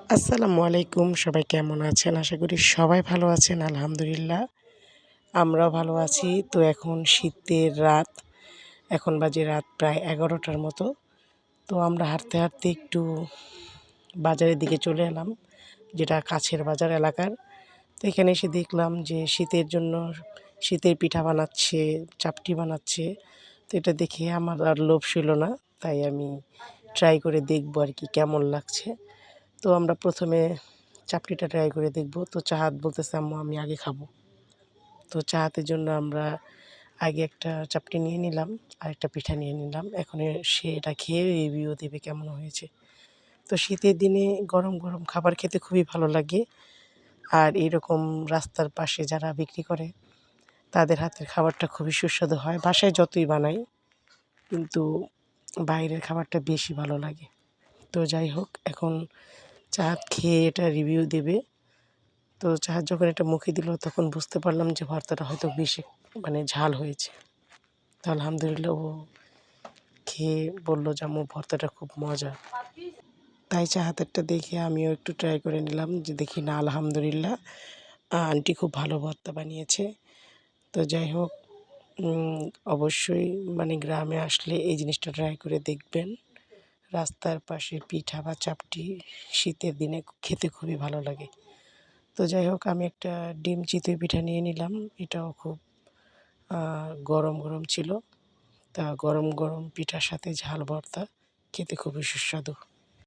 আসসালামু আলাইকুম। সবাই কেমন আছেন? আশা করি সবাই ভালো আছেন। আলহামদুলিল্লাহ আমরাও ভালো আছি। তো এখন শীতের রাত। এখন বাজে রাত প্রায় ১১টার মতো। তো আমরা হাঁটতে, হাঁটতে একটু বাজারের দিকে চলে এলাম, যেটা কাছের বাজার এলাকার। তো এখানে এসে দেখলাম যে শীতের জন্য শীতের পিঠা বানাচ্ছে, চাপটি বানাচ্ছে। তো এটা দেখে আমার আর লোভ ছিল না। তাই আমি ট্রাই করে দেখব আরকি কেমন লাগছে। তো আমরা ১ম এ চাপটিটা ট্রাই করে দেখব। তো চাহাত বলতেছে, "আম্মু আমি আগে খাবো।" তো চাহাতের জন্য আমরা আগে একটা চাপটি নিয়ে নিলাম, আরেকটা পিঠা নিয়ে নিলাম। এখন সে এটা খেয়ে রিভিউ দেবে কেমন হয়েছে। তো শীতের দিনে গরম, গরম খাবার খেতে খুবই ভালো লাগে। আর এরকম রাস্তার পাশে যারা বিক্রি করে, তাদের হাতের খাবারটা খুবই সুস্বাদু হয়। বাসায় যতই বানাই, কিন্তু বাইরের খাবারটা বেশি ভালো লাগে। তো যাই হোক, এখন চাহাত খেয়ে এটা রিভিউ দেবে। তো চাহাত যখন এটা মুখে দিল তখন বুঝতে পারলাম যে ভর্তাটা হয়তো বেশি ঝাল হয়েছে। তো আলহামদুলিল্লাহ ও খেয়ে বলল যে, "আম্মু ভর্তাটা খুব মজা।" তাই চাহাতেরটা দেখে আমিও একটু ট্রাই করে নিলাম যে দেখি না আলহামদুলিল্লাহ আন্টি খুব ভালো ভর্তা বানিয়েছে। তো যাই হোক উম অবশ্যই গ্রামে আসলে এই জিনিসটা ট্রাই করে দেখবেন। রাস্তার পাশে পিঠা বা চাপটি শীতের দিনে খেতে খুবই ভালো লাগে। তো যাই হোক আমি একটা ডিম চিতই পিঠা নিয়ে নিলাম। এটাও খুব আ গরম, গরম ছিল। তা গরম, গরম পিঠার সাথে ঝাল ভর্তা খেতে খুবই সুস্বাদু।